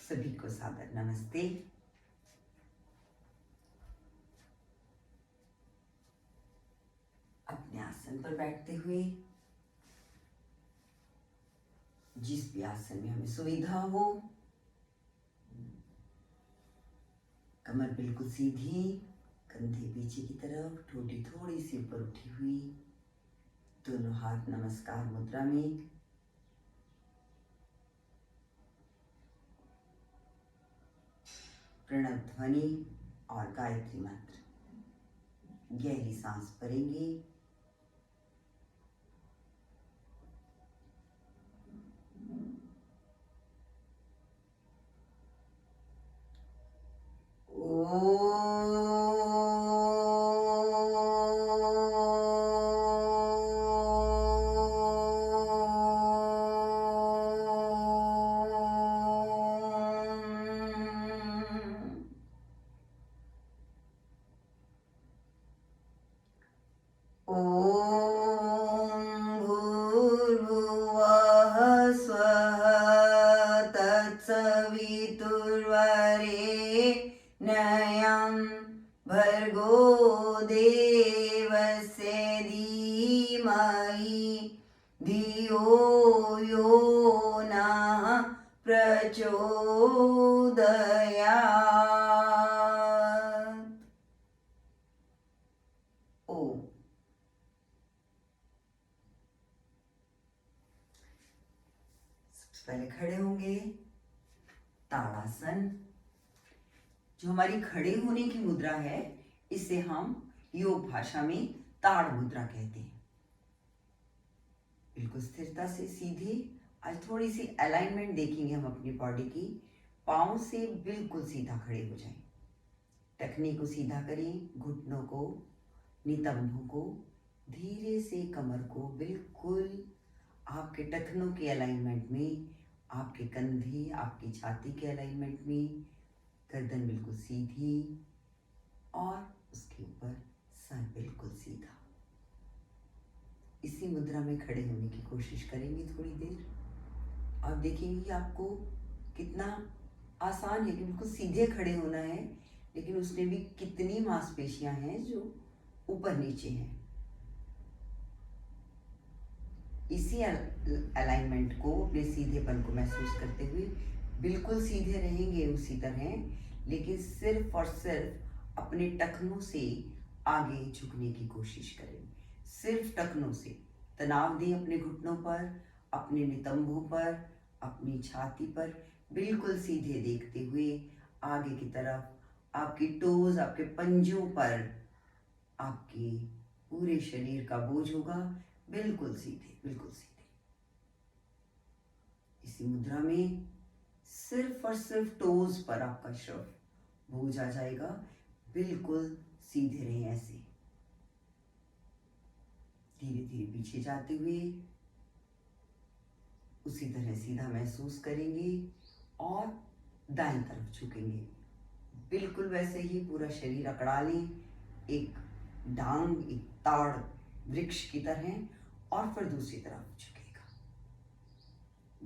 सभी को सादर नमस्ते। अपने आसन पर बैठते हुए जिस भी आसन में हमें सुविधा हो, कमर बिल्कुल सीधी, कंधे पीछे की तरफ, ठोड़ी थोड़ी सी ऊपर उठी हुई, दोनों हाथ नमस्कार मुद्रा में। प्रणव ध्वनि और गायत्री मंत्र। गहरी सांस भरेंगे। नयं भर्गो देवस्य धीमहि धियो यो नः प्रचोदयात्। ओम। सबसे पहले खड़े होंगे। ताड़ासन, जो हमारी खड़े होने की मुद्रा है, इसे हम योग भाषा में ताड़ मुद्रा कहते हैं। बिल्कुल स्थिरता से सीधे। आज थोड़ी सी अलाइनमेंट देखेंगे हम अपनी बॉडी की। पाँव से बिल्कुल सीधा खड़े हो जाएं। टखने को सीधा करें, घुटनों को, नितंबों को, धीरे से कमर को बिल्कुल आपके टखनों के अलाइनमेंट में, आपके कंधे, आपकी छाती के अलाइनमेंट में, गर्दन बिल्कुल सीधी और उसके ऊपर सर बिल्कुल सीधा। इसी मुद्रा में खड़े होने की कोशिश करेंगे थोड़ी देर। आप देखेंगे आपको कितना आसान है कि बिल्कुल सीधे खड़े होना है, लेकिन उसमें भी कितनी मांसपेशियां हैं जो ऊपर नीचे हैं। इसी अलाइनमेंट को, अपने सीधेपन को महसूस करते हुए बिल्कुल सीधे रहेंगे उसी तरह, लेकिन सिर्फ और सिर्फ अपने टखनों से आगे झुकने की कोशिश करें। सिर्फ टखनों से तनाव दें अपने घुटनों पर, अपने नितंबों पर, अपनी छाती पर, बिल्कुल सीधे देखते हुए आगे की तरफ। आपकी टोज, आपके पंजों पर आपके पूरे शरीर का बोझ होगा। बिल्कुल सीधे, बिल्कुल सीधे। इसी मुद्रा में सिर्फ और सिर्फ टोज पर आपका शव बोझ आ जाएगा। बिल्कुल सीधे रहें ऐसे। धीरे धीरे पीछे जाते हुए उसी तरह सीधा महसूस करेंगे और दाईं तरफ झुकेंगे। बिल्कुल वैसे ही पूरा शरीर अकड़ा लें, एक डांग, एक ताड़ वृक्ष की तरह, और फिर दूसरी तरफ झुकेगा।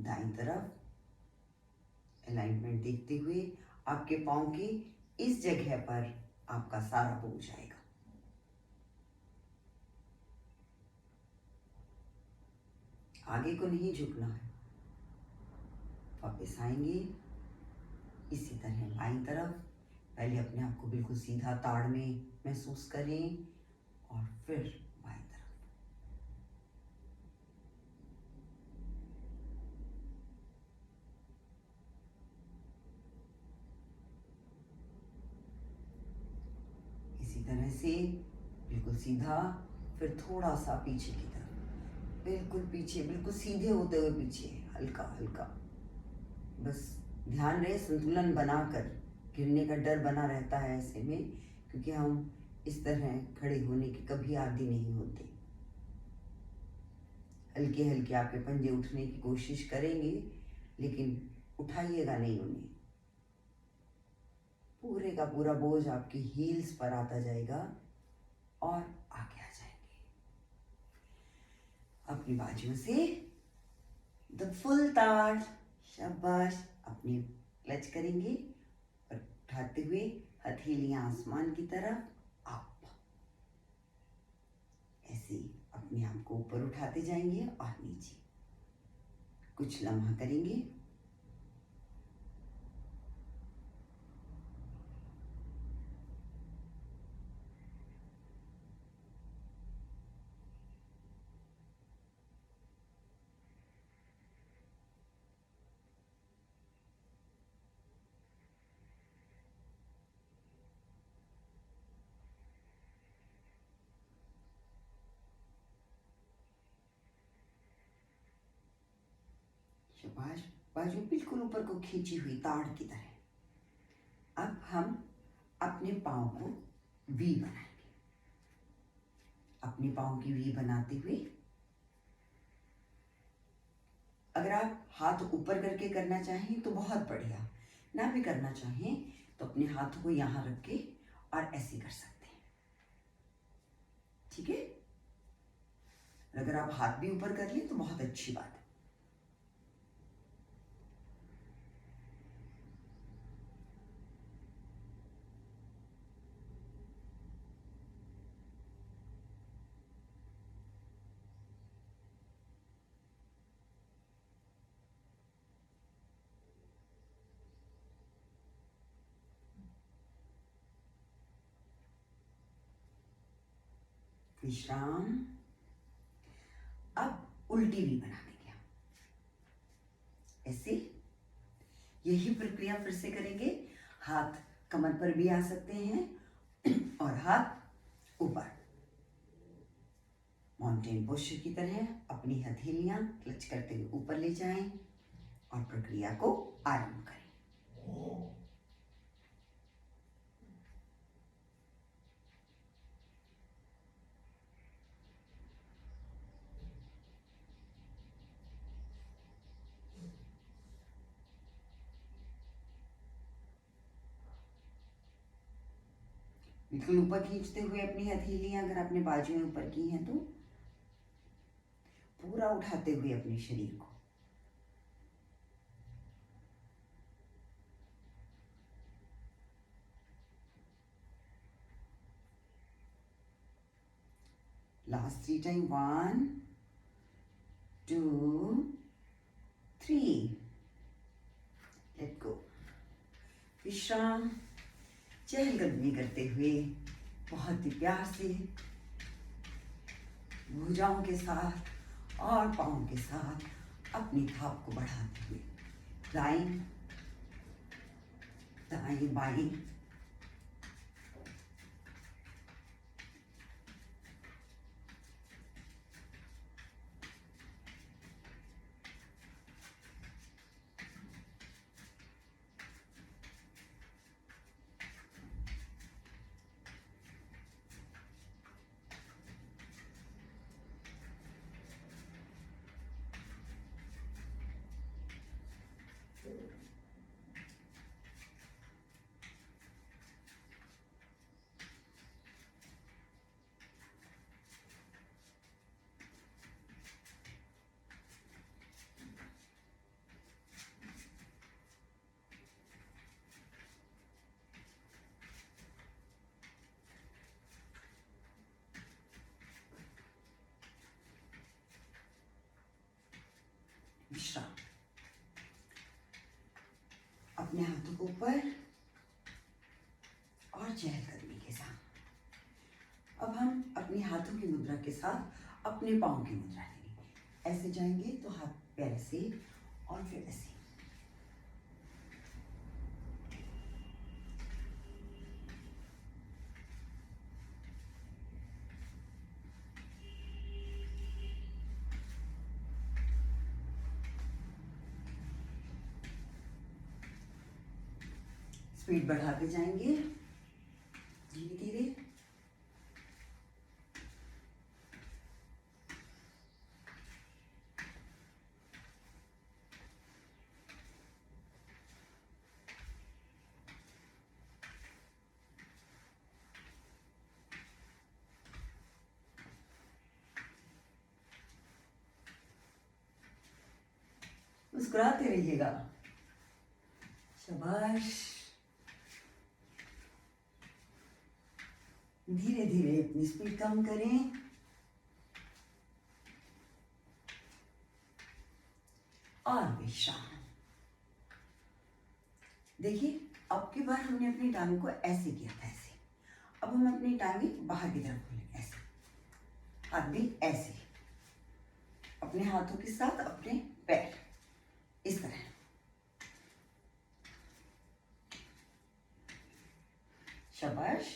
दाईं तरफ अलाइनमेंट देखते हुए आपके पांव की इस जगह पर आपका सारा बोझ आएगा। आगे को नहीं झुकना है। वापस आएंगे इसी तरह बाईं तरफ। पहले अपने आप को बिल्कुल सीधा ताड़ में महसूस करें और फिर बाईं तरफ। इसी तरह से बिल्कुल सीधा, फिर थोड़ा सा पीछे की तरफ, बिल्कुल पीछे, बिल्कुल सीधे होते हुए पीछे, हल्का हल्का। बस ध्यान रहे संतुलन बनाकर, गिरने का डर बना रहता है ऐसे में, क्योंकि हम इस तरह खड़े होने के कभी आदी नहीं होते। हल्के हल्के आपके पंजे उठने की कोशिश करेंगे, लेकिन उठाइएगा नहीं उन्हें। पूरे का पूरा बोझ आपकी हील्स पर आता जाएगा और आगे आ जाएंगे। अपनी बाजुओं से द फुल ताड़, शाबाश। अपनी क्लच करेंगे और उठाते हुए हथेलियां आसमान की तरफ अप। ऐसे अपने आप को ऊपर उठाते जाएंगे और नीचे। कुछ लम्हा करेंगे। शाबाश। बाजू बिल्कुल ऊपर को खींची हुई ताड़ की तरह। अब हम अपने पाँव को वी बनाएंगे। अपने पाँव की वी बनाते हुए, अगर आप हाथ ऊपर करके करना चाहें तो बहुत बढ़िया, ना भी करना चाहें तो अपने हाथों को यहाँ रख के और ऐसे कर सकते हैं। ठीक है। अगर आप हाथ भी ऊपर कर लें तो बहुत अच्छी बात है। विश्राम। अब उल्टी भी बना देंगे हम। ऐसे यही प्रक्रिया फिर से करेंगे। हाथ कमर पर भी आ सकते हैं और हाथ ऊपर। माउंटेन पोस्चर की तरह अपनी हथेलियां क्लच करते हुए ऊपर ले जाएं और प्रक्रिया को आरंभ करें। बिल्कुल ऊपर खींचते हुए अपनी हथेलियां, अगर आपने बाजुएं ऊपर की हैं तो पूरा उठाते हुए अपने शरीर को। Last 3 time. 1 2 3। Let go. विश्राम। चहलकदमी करते हुए बहुत ही प्यार से भुजाओं के साथ और पाँव के साथ अपनी थाप को बढ़ाते हुए दाएं दाएं बाएं। विश्राम। अपने हाथों को ऊपर और चहलकदमी के साथ। अब हम अपने हाथों की मुद्रा के साथ अपने पाँव की मुद्रा लेंगे। ऐसे जाएंगे तो हाथ पैर से और फिर ऐसे। स्पीड बढ़ाते जाएंगे धीरे धीरे। मुस्कुराते रहिएगा। शाबाश। शाबाश। धीरे धीरे अपनी स्पीड कम करें। और विश्राम। देखिए, अब की बार हमने अपनी टांग को ऐसे किया था, ऐसे। अब हम अपनी टांगे बाहर की तरफ खोलें, ऐसे। हाथ भी ऐसे, अपने हाथों के साथ अपने पैर, इस तरह। शाबाश।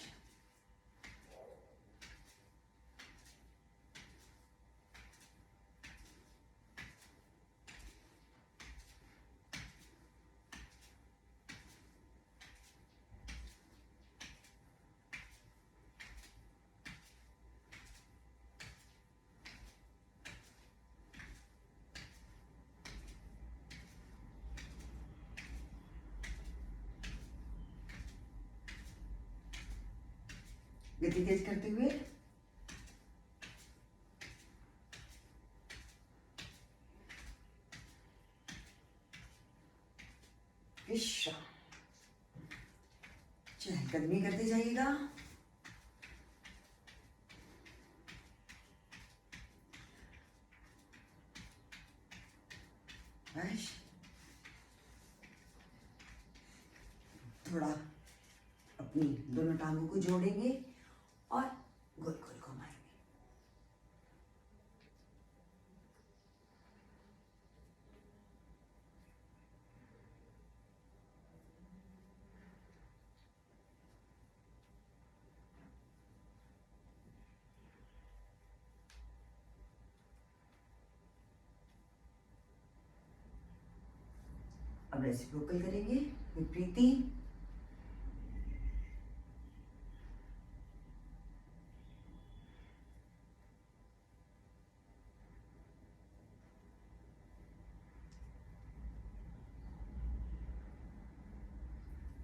गति तेज करते हुए। विश्राम। चहलकदमी करते जाइएगा। बस थोड़ा अपनी दोनों टांगों को जोड़ेंगे और गोल गोल घुमाएंगे। अब रेसिप्रोकल करेंगे, विपरीती।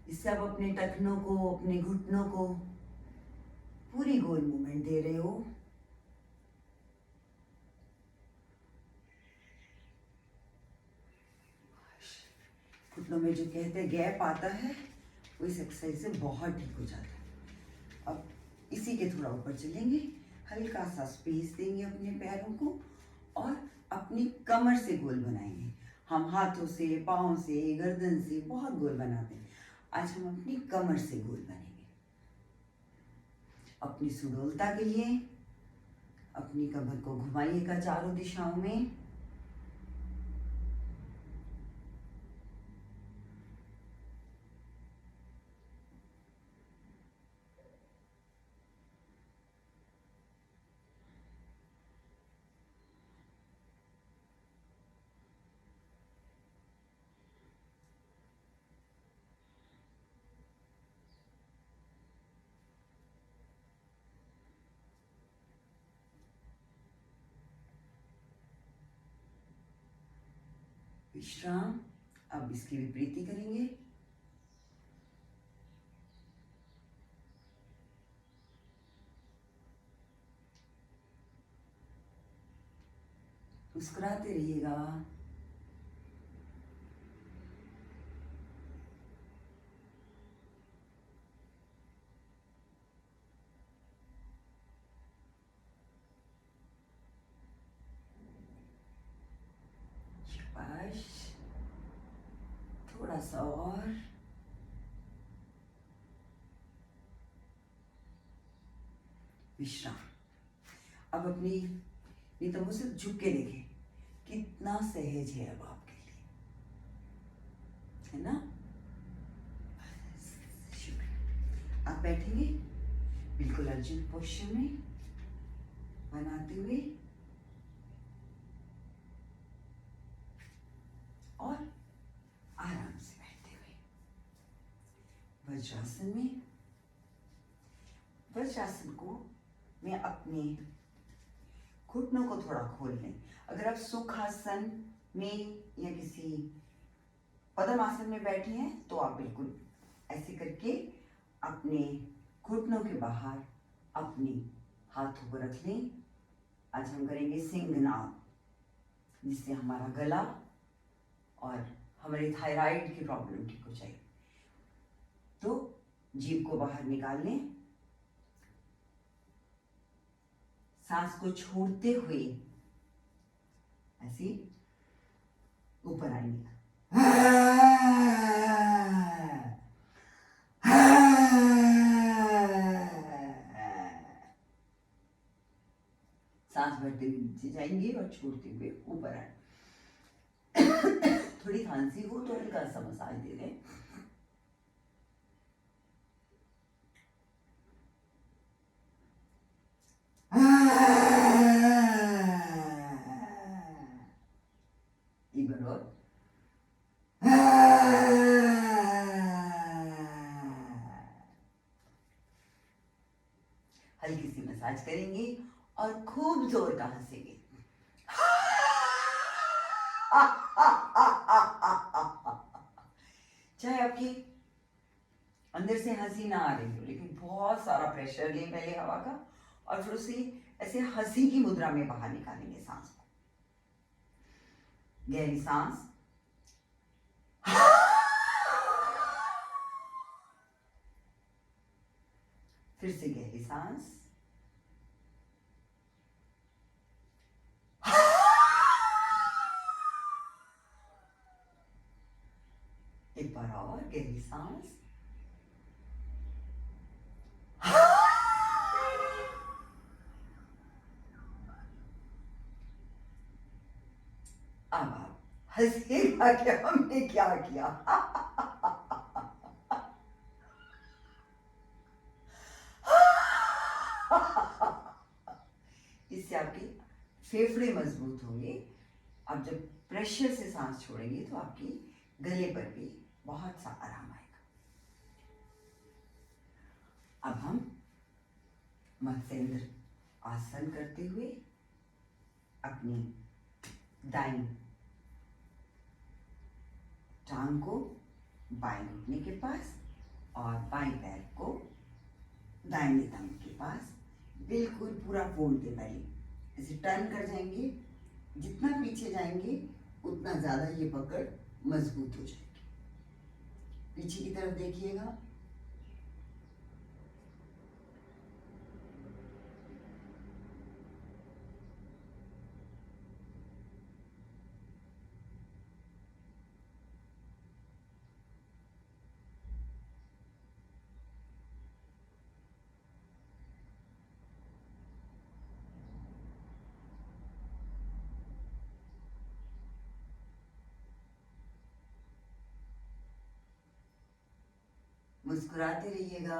इससे आप अपने टखनों को, अपने घुटनों को पूरी गोल मूवमेंट दे रहे हो। घुटनों में जो कहते हैं गैप आता है, वो इस एक्सरसाइज से बहुत ठीक हो जाता है। अब इसी के थोड़ा ऊपर चलेंगे, हल्का सा स्पेस देंगे अपने पैरों को और अपनी कमर से गोल बनाएंगे। हम हाथों से, पाँव से, गर्दन से बहुत गोल बनाते हैं। आज हम अपनी कमर से गोल बनेंगे। अपनी सुडौलता के लिए अपनी कमर को घुमाइएगा चारों दिशाओं में। विश्राम। अब इसकी विपरीती करेंगे। मुस्कुराते रहिएगा। शाबाश। थोड़ा सा और। विश्राम। अब अपनी नितंबों से झुक के देखें कितना सहज है अब आपके लिए, है ना। शुक्रिया। आप बैठेंगे बिल्कुल अर्जुन पोस्चर में बनाते हुए और आराम से बैठते हुए। वज्रासन में, वज्रासन को मैं अपने घुटनों को थोड़ा खोल लें। अगर आप सुखासन में या किसी पद्मासन में बैठे हैं तो आप बिल्कुल ऐसे करके अपने घुटनों के बाहर अपने हाथों को रख लें। आज हम करेंगे सिंहनाद, जिससे हमारा गला और हमारी थायराइड की प्रॉब्लम ठीक हो जाएगी। तो जीभ को बाहर निकाल लें, सांस को छोड़ते हुए ऐसे ऊपर आएंगे। सांस भरते हुए नीचे जाएंगे और छोड़ते हुए ऊपर आए। थोड़ी खांसी हो तो हल्का सा मसाज दे दें। एक बार और। हल्की सी मसाज करेंगे और खूब जोर का हंसेंगे। चाहे आपकी अंदर से हंसी ना आ रही हो, लेकिन बहुत सारा प्रेशर लें पहले हवा का, और फिर उसे ऐसे हंसी की मुद्रा में बाहर निकालेंगे सांस को। गहरी सांस, फिर से गहरी सांस, एक बार और गहरी सांस, अब आप हंसिएगा कि हमने क्या किया। इससे आपके फेफड़े मजबूत होंगे। आप जब प्रेशर से सांस छोड़ेंगे तो आपकी गले पर भी बहुत सा आराम आएगा। अब हम मत्स्येंद्र आसन करते हुए अपनी दाईं टांग को बाएं घुटने के पास और बाएं पैर को दाहिने टांग के पास बिल्कुल पूरा फोल्ड दे, पहले ऐसे टर्न कर जाएंगे। जितना पीछे जाएंगे उतना ज़्यादा ये पकड़ मजबूत हो जाएगी। पीछे की तरफ देखिएगा। मुस्कुराते रहिएगा।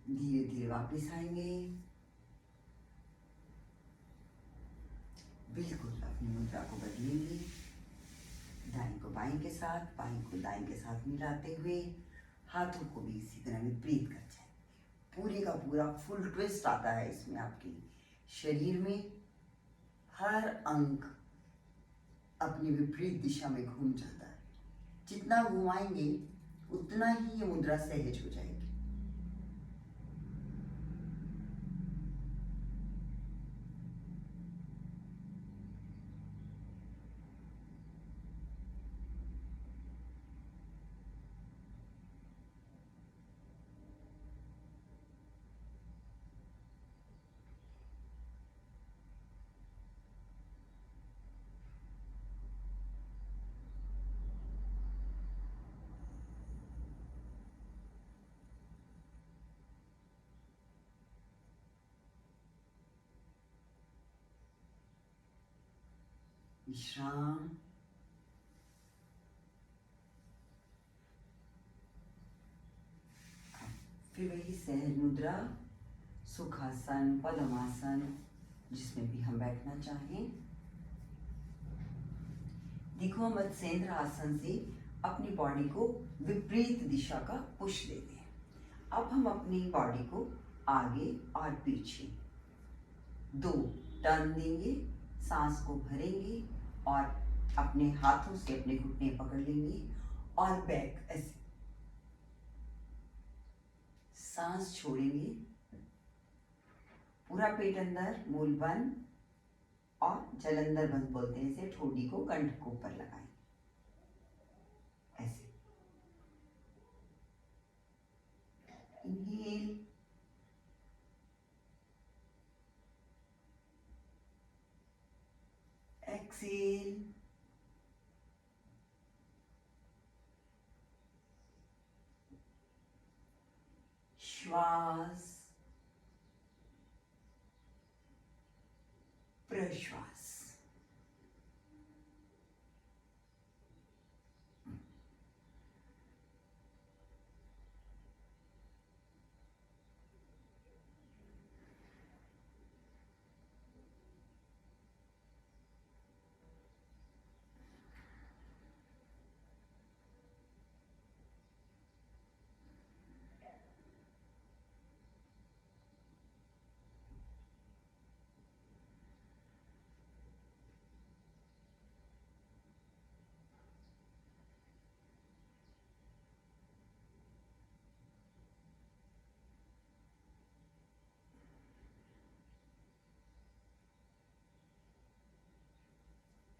धीरे धीरे वापस आएंगे। बिल्कुल अपनी मुद्रा को बदलेंगे। दाएं को बाएं के साथ, बाएं को दाएं के साथ मिलाते हुए हाथों को भी इसी तरह विपरीत कर जाए। पूरे का पूरा फुल ट्विस्ट आता है इसमें। आपकी शरीर में हर अंग अपनी विपरीत दिशा में घूम जाता है। जितना घुमाएंगे उतना ही ये मुद्रा सहज हो जाएगी। विश्राम। फिर वही सहज मुद्रा, सुखासन, पद्मासन, जिसमें भी हम बैठना चाहें। देखो, मत्स्येंद्र आसन से अपनी बॉडी को विपरीत दिशा का पुश देते हैं। अब हम अपनी बॉडी को आगे और पीछे 2 टर्न देंगे, सांस को भरेंगे और अपने हाथों से अपने घुटने पकड़ लेंगे और बैक ऐसे सांस छोड़ेंगे, पूरा पेट अंदर, मूल बंद और जलंधर बंद बोलते हैं इसे, ठोडी को कंठ के ऊपर लगाएं ऐसे। इनहेल, एक्सेल, श्वास, प्रश्वास।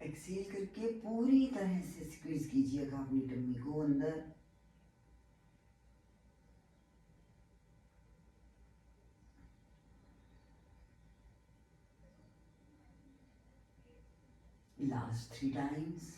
एक्सेल करके पूरी तरह से स्क्वीज कीजिएगा अपनी टम्मी को अंदर। Last 3 times.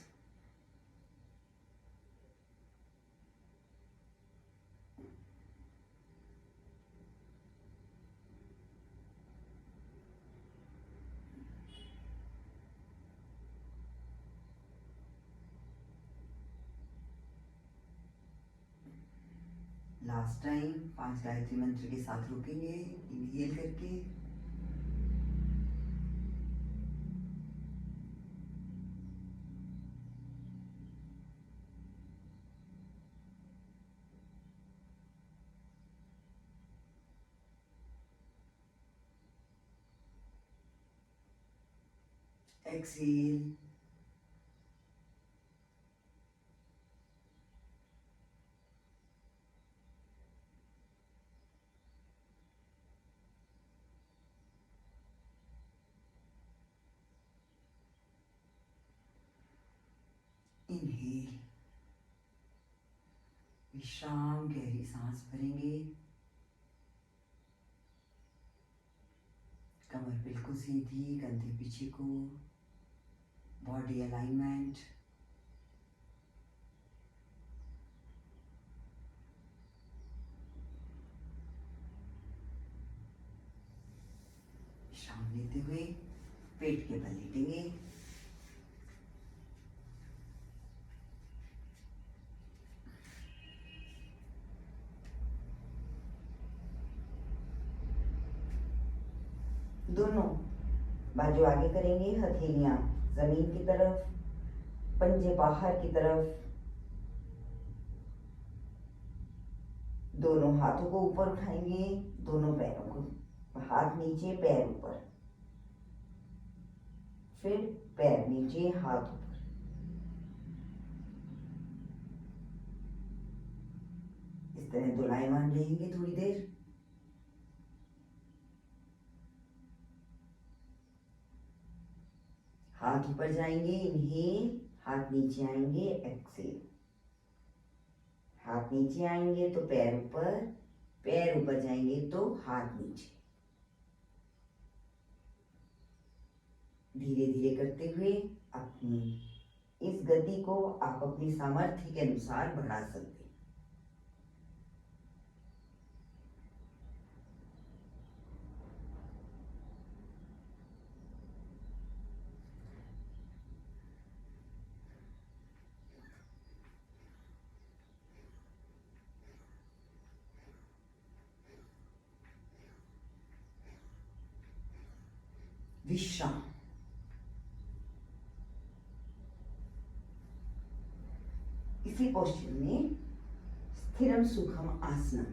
Last time 5 Gayatri मंत्र के साथ रुकेंगे, इनहेल करके, एक्सेल, इनहेल। विश्राम, गहरी सांस भरेंगे, कमर बिल्कुल सीधी, कंधे पीछे को, बॉडी अलाइनमेंट। विश्राम लेते हुए पेट के बल लेटेंगे, दोनों बाजू आगे करेंगे, हथेलियां जमीन की तरफ, पंजे बाहर की तरफ, दोनों हाथों को ऊपर उठाएंगे, दोनों पैरों को, हाथ नीचे पैर ऊपर, फिर पैर नीचे हाथ ऊपर। इस तरह दोलायमान रहेंगे थोड़ी देर। हाथ ऊपर जाएंगे, इनहेल, हाथ नीचे आएंगे, एक्सेल। हाथ नीचे आएंगे तो पैर ऊपर, पैर ऊपर जाएंगे तो हाथ नीचे। धीरे धीरे करते हुए अपनी इस गति को आप अपनी सामर्थ्य के अनुसार बढ़ा सकते हैं। विश्राम। इसी पोस्चर में स्थिरम सुखम आसनम।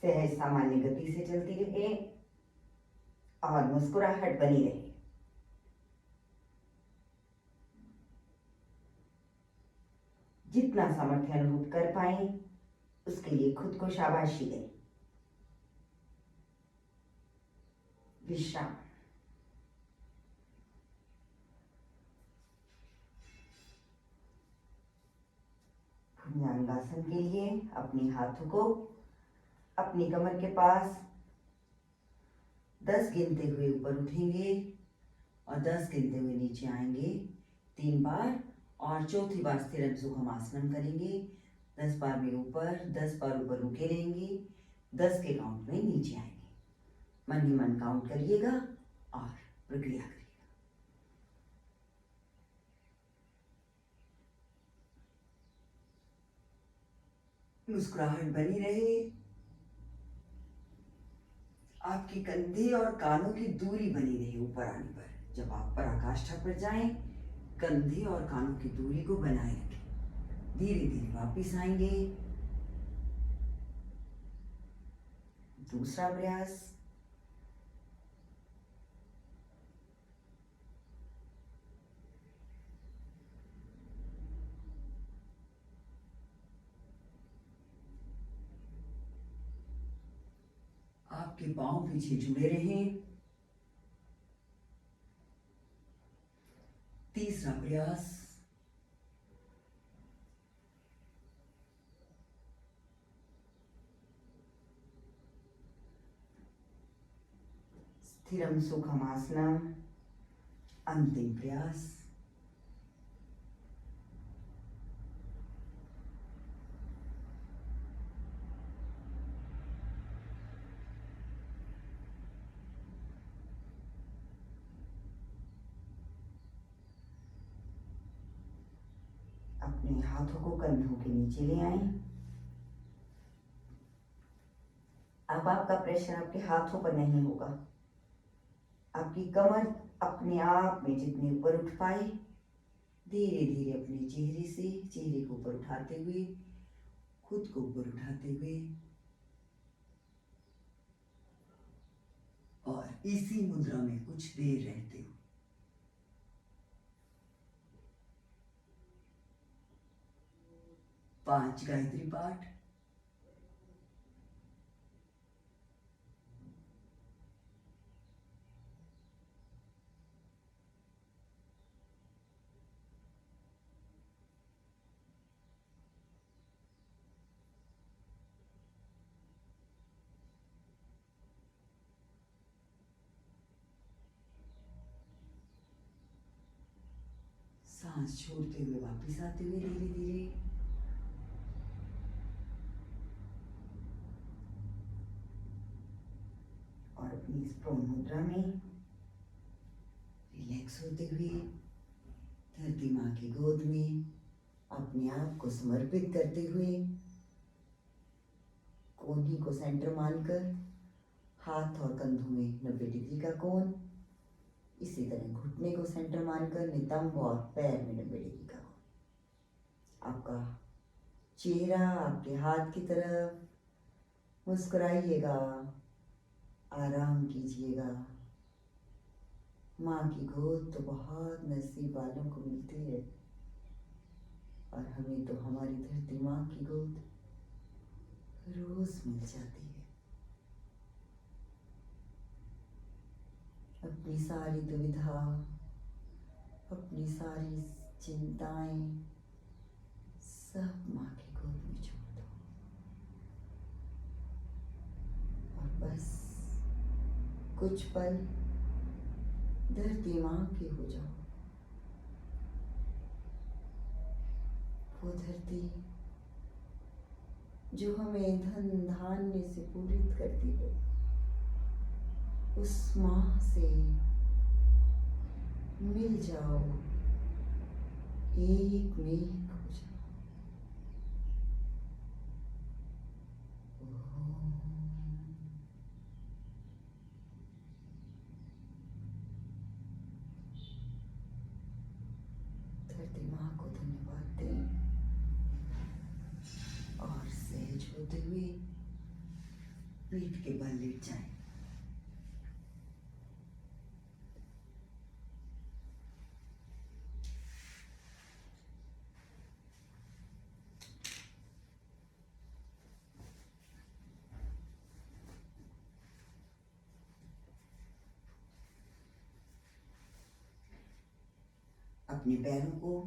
सहज सामान्य गति से चलती रहे और मुस्कुराहट बनी रहे। जितना सामर्थ्य अनुभव कर पाए उसके लिए खुद को शाबाशी दें। विश्राम। भुजंगासन के लिए अपने हाथों को अपनी कमर के पास 10 गिनते हुए ऊपर उठेंगे और 10 गिनते हुए नीचे आएंगे 3 बार, और चौथी बार स्थिरम सुखमासनम करेंगे। 10 बार में ऊपर, 10 बार ऊपर रुके रहेंगे, 10 के काउंट में नीचे आएंगे। मन ही मन काउंट करिएगा और प्रक्रिया करिएगा। मुस्कुराहट बनी रहे। आपके कंधे और कानों की दूरी बनी रहे ऊपर आने पर। जब आप पराकाष्ठा पर जाएं, कंधे और कानों की दूरी को बनाए रखें। धीरे धीरे वापिस आएंगे। दूसरा प्रयास। आपके पांव पीछे जुड़े रहें। तीसरा प्रयास। स्थिरम सुखमासनम। अंतिम प्रयास। अपने हाथों को कंधों के नीचे ले आए। अब आपका प्रेशर आपके हाथों पर नहीं होगा। आपकी कमर अपने आप में जितने ऊपर उठ पाए, धीरे धीरे अपने चेहरे से चेहरे को ऊपर उठाते हुए, खुद को ऊपर उठाते हुए, और इसी मुद्रा में कुछ देर रहते हो। पांच गायत्री पाठ। सांस छोड़ते हुए वापस आते हुए धीरे धीरे। और अपनी इस प्रण मुद्रा में रिलैक्स होते हुए धरती माँ की गोद में अपने आप को समर्पित करते हुए, कोहनी को सेंटर मानकर हाथ और कंधों में 90 डिग्री का कोण, इसी तरह घुटने को सेंटर मानकर नितंब और पैर में 90 डिग्री का कोण। आपका चेहरा आपके हाथ की तरफ, मुस्कुराइएगा, आराम कीजिएगा। माँ की गोद तो बहुत नसीब वालों को मिलती है, और हमें तो हमारी धरती माँ की गोद रोज मिल जाती है। अपनी सारी दुविधा, अपनी सारी चिंताएं सब माँ की गोद में छोड़ दो, और बस कुछ पल धरती माँ की हो जाओ। वो धरती जो हमें धन धान्य से पूरित करती है, उस माँ से मिल जाओ, एक में एक हो जाओ। धरती माँ को धन्यवाद दें और सहज होते हुए पीठ के बल लेट जाएं। अपने पैरों को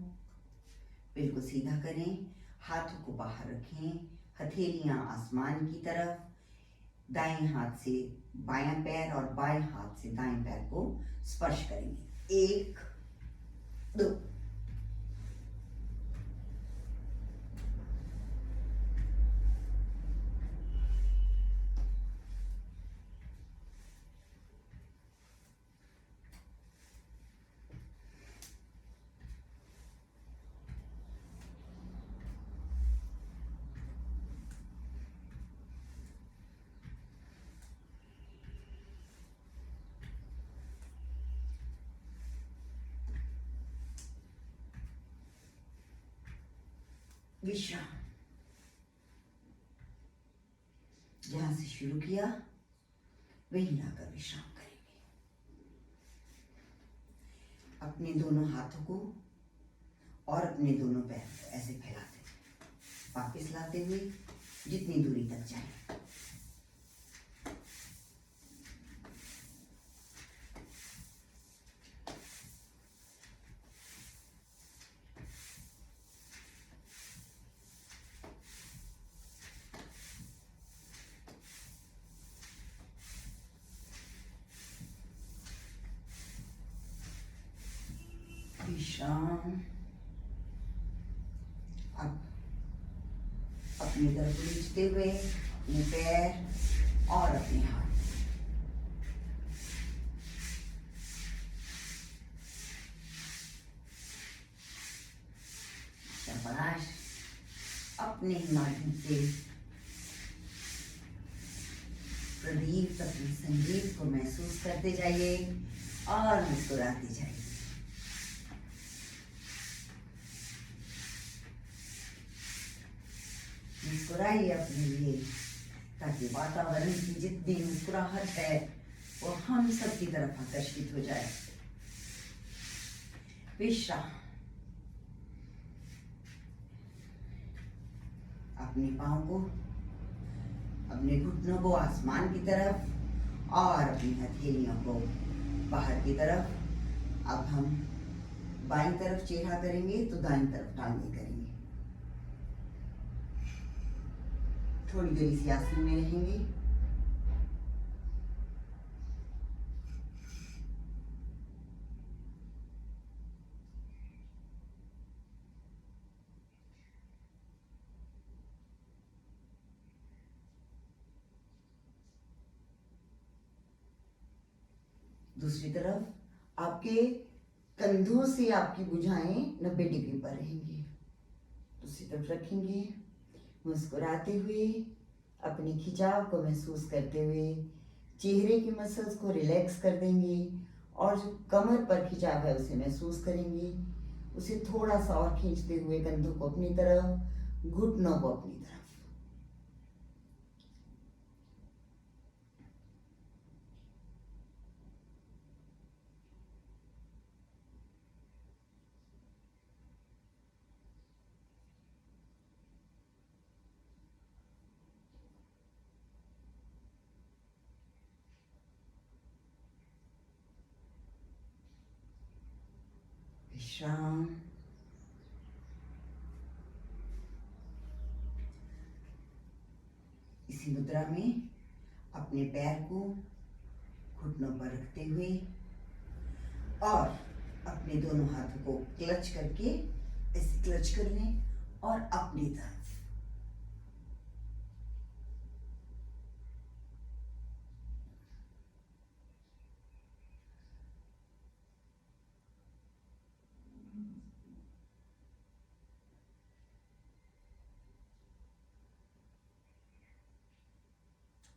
बिल्कुल सीधा करें, हाथों को बाहर रखें, हथेलियां आसमान की तरफ, दाएं हाथ से बायां पैर और बाएं हाथ से दाएं पैर को स्पर्श करेंगे। 1 2 विश्राम। जहां से शुरू किया वहीं लाकर विश्राम करेंगे। अपने दोनों हाथों को और अपने दोनों पैर को ऐसे फैलाते हुए वापस लाते हुए जितनी दूरी तक जाए। विश्राम। अब अपनी तरफ खींचते हुए अपने पैर और अपने हाथ, शाबाश। अपने ही माध्यम से प्रदीप अपने संगीत को महसूस करते जाइए और मुस्कुराते जाइए। मुस्कुराइए अपने लिए, ताकि वातावरण की जितनी मुस्कुराहट है वो हम सब की तरफ आकर्षित हो जाए। विश्राम। अपने पाँव को, अपने घुटनों को आसमान की तरफ और अपनी हथेलियों को बाहर की तरफ। अब हम बाईं तरफ चेहरा करेंगे तो दाईं तरफ टांगें करेंगे। थोड़ी देर इसी आसन में रहेंगे। दूसरी तरफ आपके कंधों से आपकी भुजाएं 90 डिग्री पर रहेंगी। दूसरी तरफ रखेंगे, मुस्कुराते हुए अपने खिंचाव को महसूस करते हुए चेहरे की मसल्स को रिलैक्स कर देंगे और जो कमर पर खिंचाव है उसे महसूस करेंगे। उसे थोड़ा सा और खींचते हुए कंधों को अपनी तरफ, घुटनों को अपनी तरफ। विश्राम। इसी मुद्रा में अपने पैर को घुटनों पर रखते हुए और अपने दोनों हाथों को क्लच करके ऐसे क्लच कर लें और अपनी तरफ।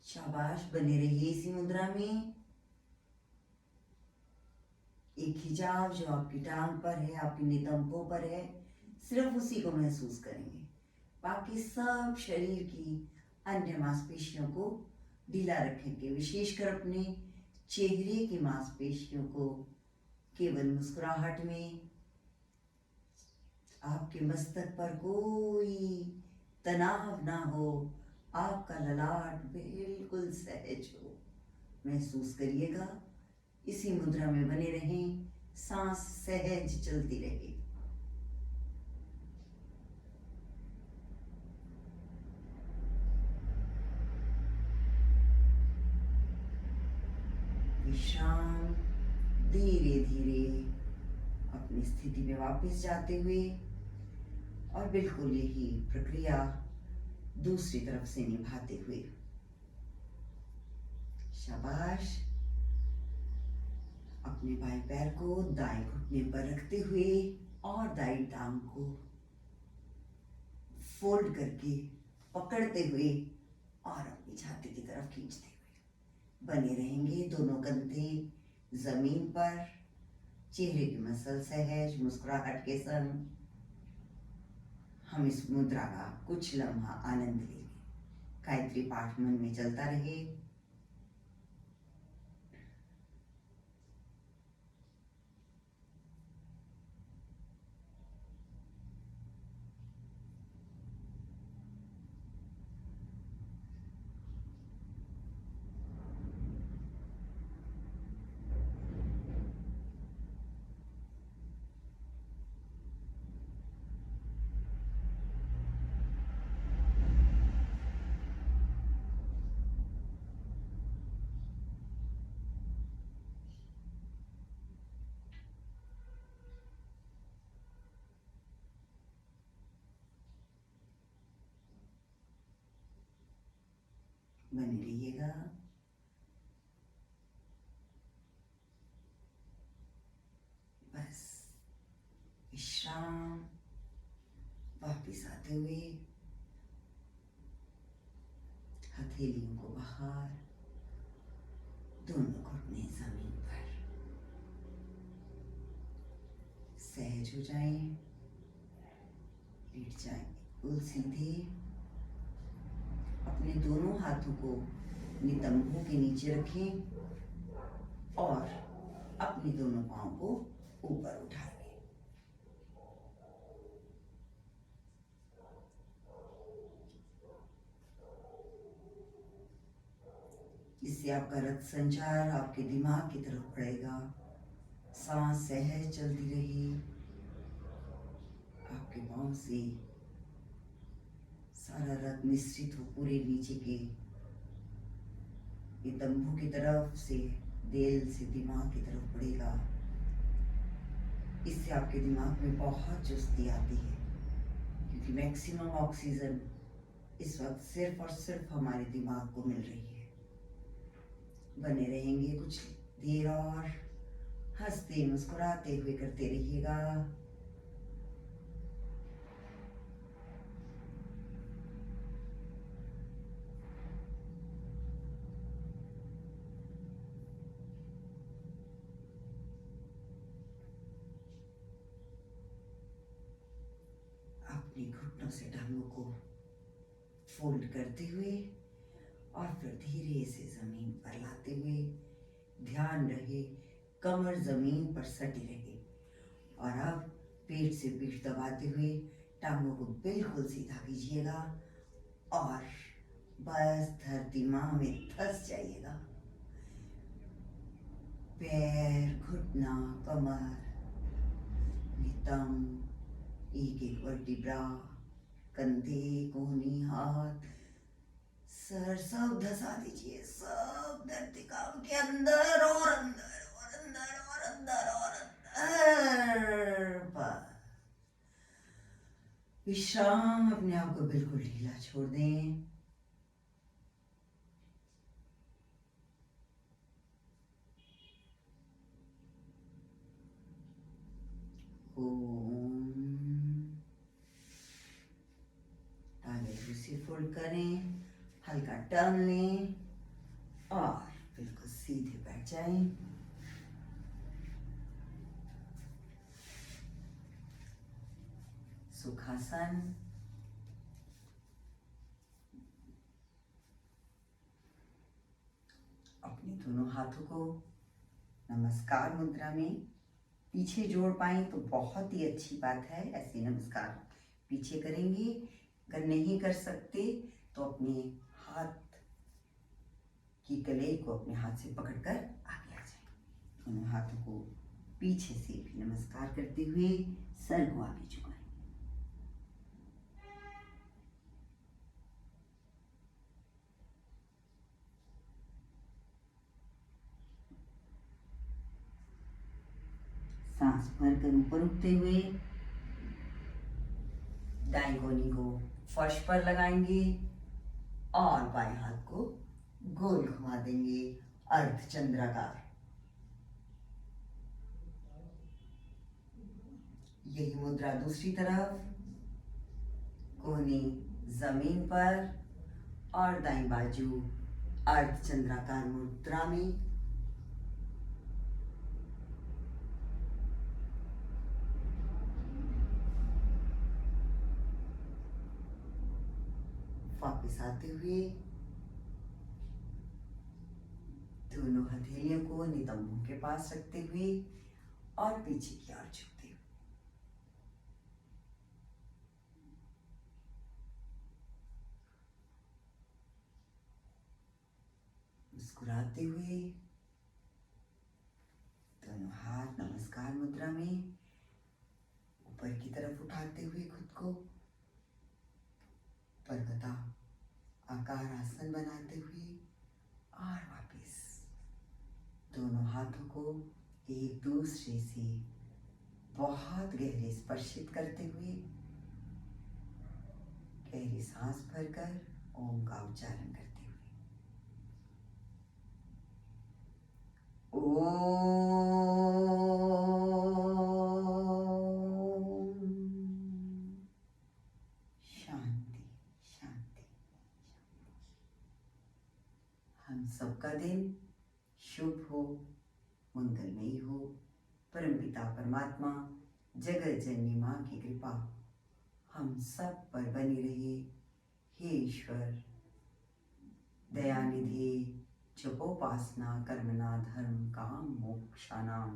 शाबाश, बने रहिए इसी मुद्रा में। एक खिंचाव जो आपकी टांग पर है, आपकी नितंबों पर है, सिर्फ उसी को महसूस करेंगे। बाकी सब शरीर की अन्य मांसपेशियों को ढीला रखेंगे, विशेषकर अपने चेहरे की मांसपेशियों को केवल मुस्कुराहट में। आपके मस्तक पर कोई तनाव ना हो, आपका ललाट बिल्कुल सहज हो, महसूस करिएगा। इसी मुद्रा में बने रहें, सांस सहज चलती रहे। विश्राम। धीरे धीरे अपनी स्थिति में वापस जाते हुए और बिल्कुल यही प्रक्रिया दूसरी तरफ से निभाते हुए। शाबाश। अपने बाएं पैर को दाएं घुटने पर रखते हुए और दाईं टांग को फोल्ड करके पकड़ते हुए और अपनी छाती की तरफ खींचते हुए बने रहेंगे। दोनों कंधे जमीन पर, चेहरे की मसल सहज, मुस्कुराहट के संग हम इस मुद्रा का कुछ लम्हा आनंद लेंगे। गायत्री पाठ मन में चलता रहे। बने रहिएगा। बस विश्राम। वापिस आते हुए हथेलियों को बाहर, दोनों घुटने जमीन पर। सहज हो जाएं, लेट जाएं बिल्कुल सीधे। अपने दोनों हाथों को नितंबों के नीचे रखें और अपने दोनों पांव को ऊपर उठा लें। इससे आपका रक्त संचार आपके दिमाग की तरफ बढ़ेगा। सांस सहज चलती रही। आपके पांव से सारा रक्त मिश्रित हो पूरे नीचे के नितंबों की तरफ से दिल से दिमाग की तरफ बढ़ेगा। इससे आपके दिमाग में बहुत चुस्ती आती है, क्योंकि मैक्सिमम ऑक्सीजन इस वक्त सिर्फ और सिर्फ हमारे दिमाग को मिल रही है। बने रहेंगे कुछ देर और, हंसते मुस्कुराते हुए करते रहिएगा। अपने घुटनों से टांगों को फोल्ड करते हुए और फिर धीरे से जमीन पर लाते हुए, ध्यान रहे कमर जमीन पर सटी रहे। और अब पेट से पीठ दबाते हुए टांगों को बिल्कुल सीधा कीजिएगा और बस धरती मां में धंस जाइएगा। पैर, घुटना, कमर, नितंब, एक एक वर्टिब्रा, कंधे, कोहनी, हाथ, सर सब धसा दीजिए। सब धरती के अंदर और अंदर और अंदर और अंदर और अंदर। बस विश्राम। अपने आप को बिल्कुल ढीला छोड़ दें। टांगे से फोल्ड करें, हल्का टर्न लें और बिल्कुल सीधे बैठ जाएं। सुखासन। अपने दोनों हाथों को नमस्कार मुद्रा में पीछे जोड़ पाए तो बहुत ही अच्छी बात है। ऐसे नमस्कार पीछे करेंगे। अगर नहीं कर सकते तो अपने हाथ की कलाई को अपने हाथ से पकड़कर आगे आ जाए। दोनों हाथों को पीछे से भी नमस्कार करते हुए सर को आगे झुकाएं। सांस भरकर ऊपर उठते हुए दाएं कोहनी को फर्श पर लगाएंगे और बाएं हाथ को गोल घुमा देंगे अर्धचंद्राकार। यही मुद्रा दूसरी तरफ, कोहनी जमीन पर और दाईं बाजू अर्धचंद्राकार मुद्रा में। वापस आते हुए दोनों हथेलियों को नितंबों के पास रखते हुए और पीछे की ओर झुकते हुए मुस्कुराते हुए दोनों हाथ नमस्कार मुद्रा में ऊपर की तरफ उठाते हुए खुद को पर्वता आकार आसन बनाते हुए और वापस दोनों हाथों को एक दूसरे से बहुत गहरे स्पर्शित करते हुए गहरी सांस भरकर ओम का उच्चारण करते हुए शांति शांति। हम सबका दिन शुभ हो, मंगलमयी हो। परमपिता परमात्मा जगत जननी माँ की कृपा हम सब पर बनी रहे। हे ईश्वर दयानिधि जपोपासना कर्मणा धर्म काम मोक्षानां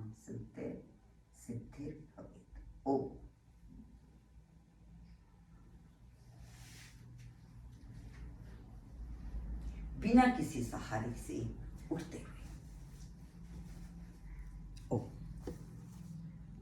सिद्धिर भवेत्। ओ बिना किसी सहारे से उठते हुए